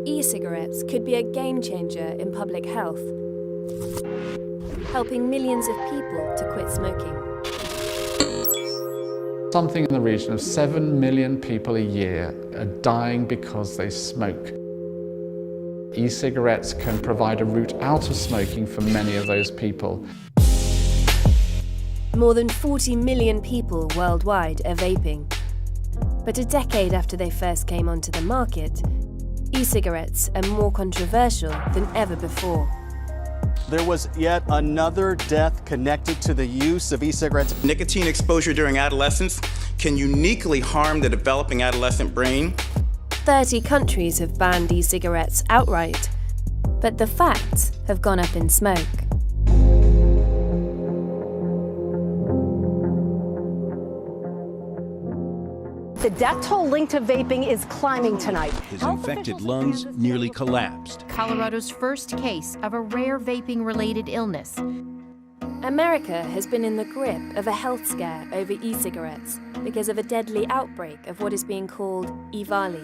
E-cigarettes could be a game changer in public health, helping millions of people to quit smoking. Something in the region of 7 million people a year are dying because they smoke. E-cigarettes can provide a route out of smoking for many of those people. More than 40 million people worldwide are vaping. But a decade after they first came onto the market, e-cigarettes are more controversial than ever before. There was yet another death connected to the use of e-cigarettes. Nicotine exposure during adolescence can uniquely harm the developing adolescent brain. 30 countries have banned e-cigarettes outright, but the facts have gone up in smoke. The death toll linked to vaping is climbing tonight. His infected lungs nearly collapsed. Colorado's first case of a rare vaping-related illness. America has been in the grip of a health scare over e-cigarettes because of a deadly outbreak of what is being called EVALI.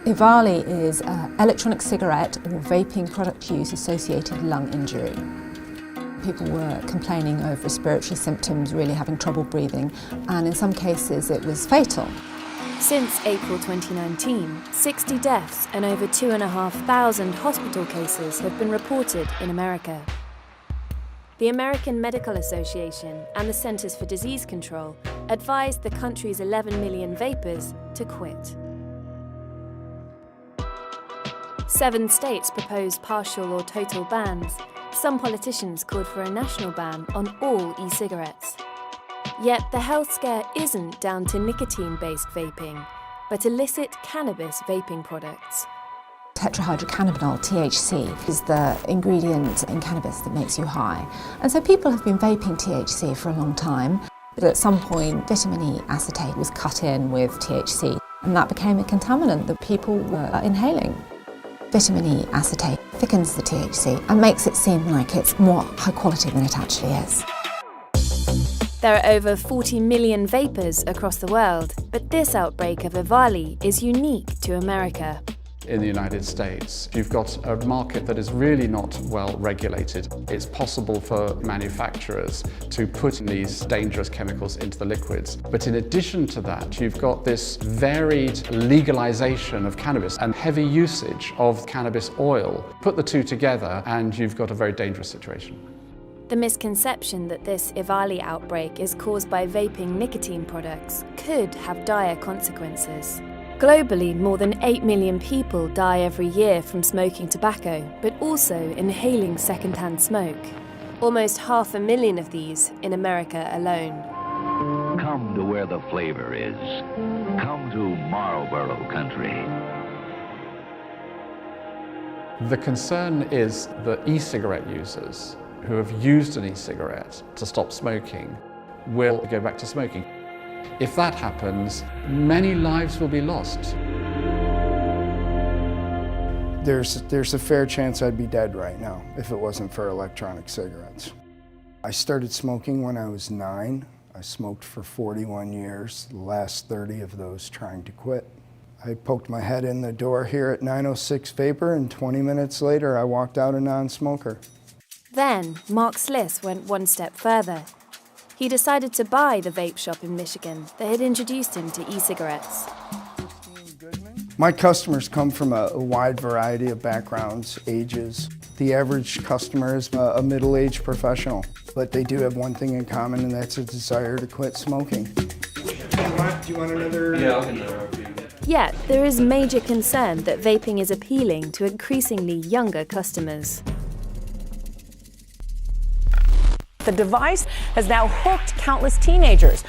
EVALI is an electronic cigarette or vaping product use associated lung injury. People were complaining of respiratory symptoms, really having trouble breathing, and in some cases it was fatal. Since April 2019, 60 deaths and over 2,500 hospital cases have been reported in America. The American Medical Association and the Centers for Disease Control advised the country's 11 million vapers to quit. 7 states proposed partial or total bans. Some politicians called for a national ban on all e-cigarettes. Yet the health scare isn't down to nicotine-based vaping, but illicit cannabis vaping products. Tetrahydrocannabinol, THC, is the ingredient in cannabis that makes you high. And so people have been vaping THC for a long time, but at some point vitamin E acetate was cut in with THC, and that became a contaminant that people were inhaling. Vitamin E acetate thickens the THC and makes it seem like it's more high quality than it actually is. There are over 40 million vapers across the world, but this outbreak of EVALI is unique to America. In the United States, you've got a market that is really not well regulated. It's possible for manufacturers to put these dangerous chemicals into the liquids. But in addition to that, you've got this varied legalization of cannabis and heavy usage of cannabis oil. Put the two together and you've got a very dangerous situation. The misconception that this EVALI outbreak is caused by vaping nicotine products could have dire consequences. Globally, more than 8 million people die every year from smoking tobacco, but also inhaling secondhand smoke. Almost 500,000 of these in America alone. Come to where the flavor is. Come to Marlboro country. The concern is that e-cigarette users who have used an e-cigarette to stop smoking will go back to smoking. If that happens, many lives will be lost. There's a fair chance I'd be dead right now if it wasn't for electronic cigarettes. I started smoking when I was 9. I smoked for 41 years, the last 30 of those trying to quit. I poked my head in the door here at 906 Vapor, and 20 minutes later I walked out a non-smoker. Then, Mark Sliss went one step further. He decided to buy the vape shop in Michigan that had introduced him to e-cigarettes. My customers come from a wide variety of backgrounds, ages. The average customer is a middle-aged professional, but they do have one thing in common, and that's a desire to quit smoking. Do you want another? Yeah, I'll get another. Yet, there is major concern that vaping is appealing to increasingly younger customers. The device has now hooked countless teenagers.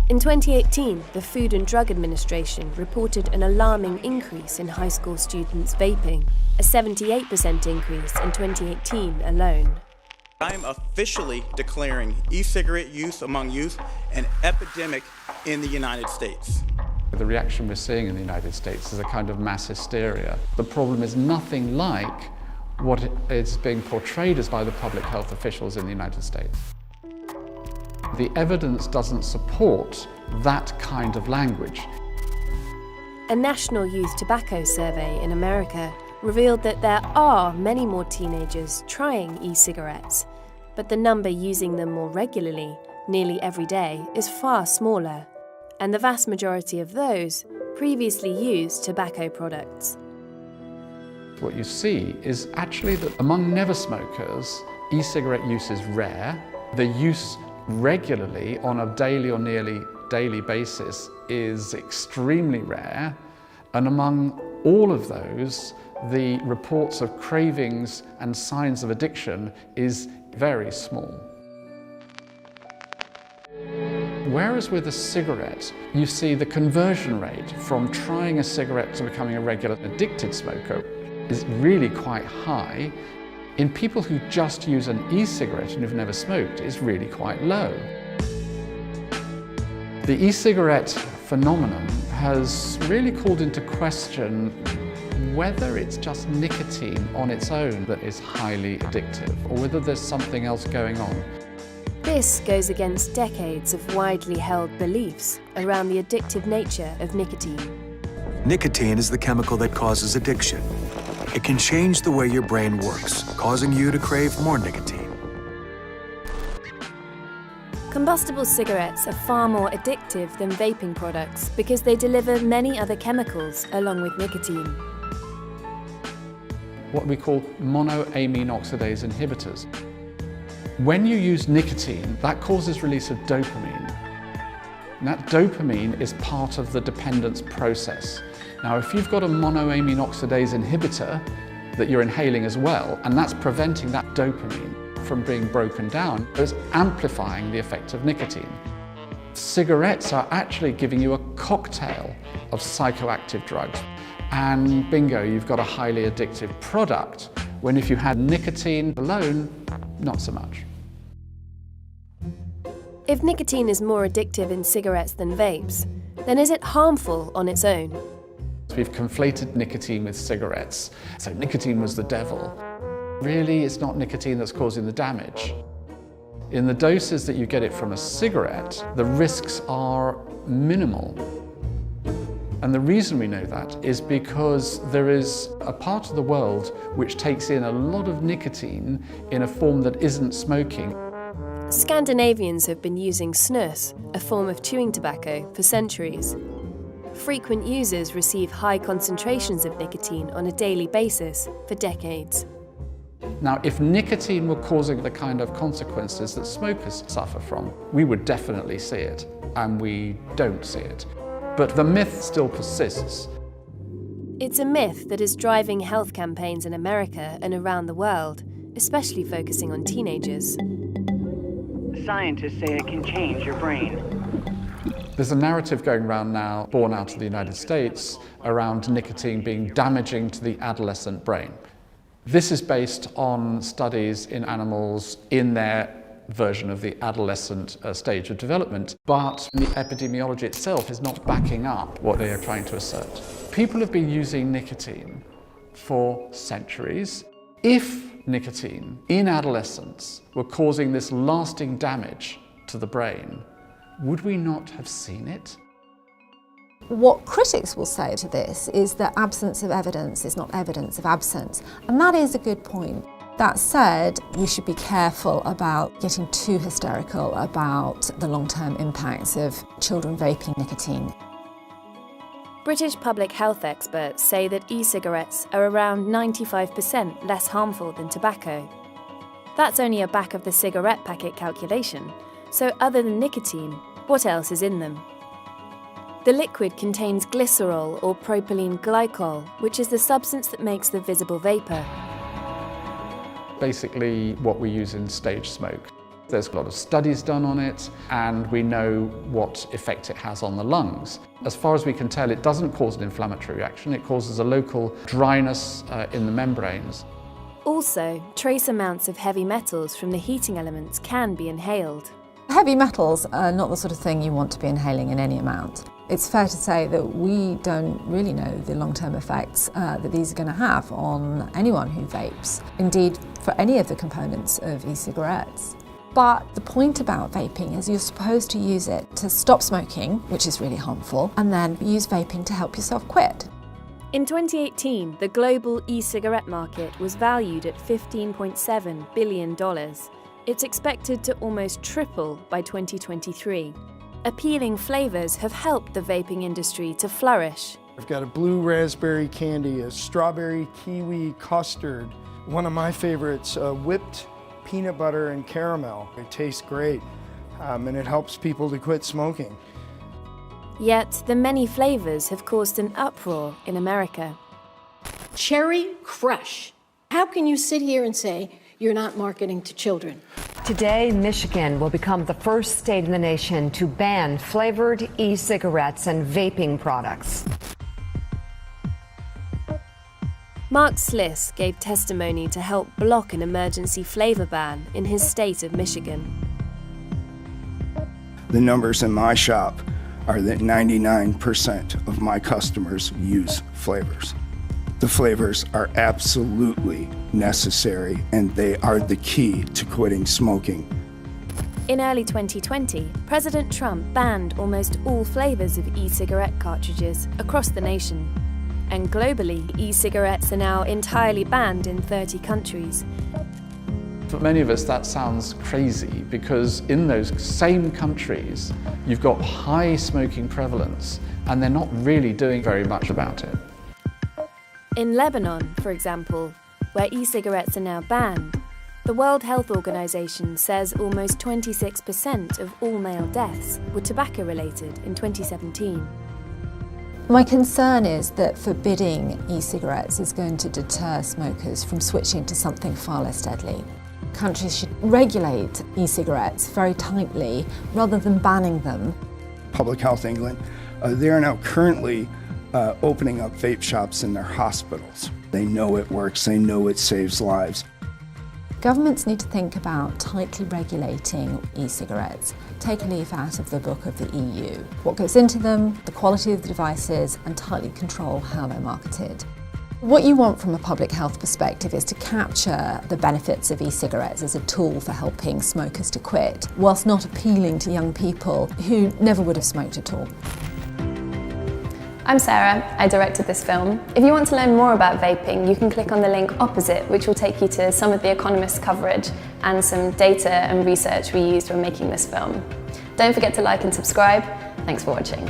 In 2018, the Food and Drug Administration reported an alarming increase in high school students vaping, a 78% increase in 2018 alone. I am officially declaring e-cigarette use among youth an epidemic in the United States. The reaction we're seeing in the United States is a kind of mass hysteria. The problem is nothing like what is being portrayed as by the public health officials in the United States. The evidence doesn't support that kind of language. A National Youth Tobacco Survey in America revealed that there are many more teenagers trying e-cigarettes, but the number using them more regularly, nearly every day, is far smaller, and the vast majority of those previously used tobacco products. What you see is actually that among never smokers, e-cigarette use is rare. The use regularly on a daily or nearly daily basis is extremely rare. And among all of those, the reports of cravings and signs of addiction is very small. Whereas with a cigarette, you see the conversion rate from trying a cigarette to becoming a regular addicted smoker is really quite high. In people who just use an e-cigarette and who've never smoked, it's really quite low. The e-cigarette phenomenon has really called into question whether it's just nicotine on its own that is highly addictive, or whether there's something else going on. This goes against decades of widely held beliefs around the addictive nature of nicotine. Nicotine is the chemical that causes addiction. It can change the way your brain works, causing you to crave more nicotine. Combustible cigarettes are far more addictive than vaping products because they deliver many other chemicals along with nicotine. What we call monoamine oxidase inhibitors. When you use nicotine, that causes release of dopamine. And that dopamine is part of the dependence process. Now, if you've got a monoamine oxidase inhibitor that you're inhaling as well, and that's preventing that dopamine from being broken down, it's amplifying the effect of nicotine. Cigarettes are actually giving you a cocktail of psychoactive drugs. And bingo, you've got a highly addictive product, when if you had nicotine alone, not so much. If nicotine is more addictive in cigarettes than vapes, then is it harmful on its own? We've conflated nicotine with cigarettes. So nicotine was the devil. Really, it's not nicotine that's causing the damage. In the doses that you get it from a cigarette, the risks are minimal. And the reason we know that is because there is a part of the world which takes in a lot of nicotine in a form that isn't smoking. Scandinavians have been using snus, a form of chewing tobacco, for centuries. Frequent users receive high concentrations of nicotine on a daily basis for decades. Now, if nicotine were causing the kind of consequences that smokers suffer from, we would definitely see it, and we don't see it. But the myth still persists. It's a myth that is driving health campaigns in America and around the world, especially focusing on teenagers. Scientists say it can change your brain. There's a narrative going around now, born out of the United States, around nicotine being damaging to the adolescent brain. This is based on studies in animals in their version of the adolescent stage of development, but the epidemiology itself is not backing up what they are trying to assert. People have been using nicotine for centuries. If nicotine in adolescence were causing this lasting damage to the brain, would we not have seen it? What critics will say to this is that absence of evidence is not evidence of absence, and that is a good point. That said, we should be careful about getting too hysterical about the long-term impacts of children vaping nicotine. British public health experts say that e-cigarettes are around 95% less harmful than tobacco. That's only a back of the cigarette packet calculation, so other than nicotine, what else is in them? The liquid contains glycerol or propylene glycol, which is the substance that makes the visible vapour. Basically what we use in stage smoke. There's a lot of studies done on it, and we know what effect it has on the lungs. As far as we can tell, it doesn't cause an inflammatory reaction. It causes a local dryness in the membranes. Also, trace amounts of heavy metals from the heating elements can be inhaled. Heavy metals are not the sort of thing you want to be inhaling in any amount. It's fair to say that we don't really know the long-term effects that these are going to have on anyone who vapes. Indeed, for any of the components of e-cigarettes. But the point about vaping is you're supposed to use it to stop smoking, which is really harmful, and then use vaping to help yourself quit. In 2018, the global e-cigarette market was valued at $15.7 billion. It's expected to almost triple by 2023. Appealing flavours have helped the vaping industry to flourish. I've got a blue raspberry candy, a strawberry kiwi custard. One of my favorites, whipped peanut butter and caramel. It tastes great, and it helps people to quit smoking. Yet the many flavours have caused an uproar in America. Cherry Crush. How can you sit here and say you're not marketing to children? Today, Michigan will become the first state in the nation to ban flavored e-cigarettes and vaping products. Mark Sliss gave testimony to help block an emergency flavour ban in his state of Michigan. The numbers in my shop are that 99% of my customers use flavors. The flavors are absolutely necessary, and they are the key to quitting smoking. In early 2020, President Trump banned almost all flavours of e-cigarette cartridges across the nation. And globally, e-cigarettes are now entirely banned in 30 countries. For many of us, that sounds crazy because in those same countries, you've got high smoking prevalence and they're not really doing very much about it. In Lebanon, for example, where e-cigarettes are now banned, the World Health Organization says almost 26% of all male deaths were tobacco-related in 2017. My concern is that forbidding e-cigarettes is going to deter smokers from switching to something far less deadly. Countries should regulate e-cigarettes very tightly rather than banning them. Public Health England, they are now currently opening up vape shops in their hospitals. They know it works, they know it saves lives. Governments need to think about tightly regulating e-cigarettes, take a leaf out of the book of the EU. What goes into them, the quality of the devices, and tightly control how they're marketed. What you want from a public health perspective is to capture the benefits of e-cigarettes as a tool for helping smokers to quit, whilst not appealing to young people who never would have smoked at all. I'm Sarah, I directed this film. If you want to learn more about vaping, you can click on the link opposite, which will take you to some of The Economist's coverage and some data and research we used when making this film. Don't forget to like and subscribe. Thanks for watching.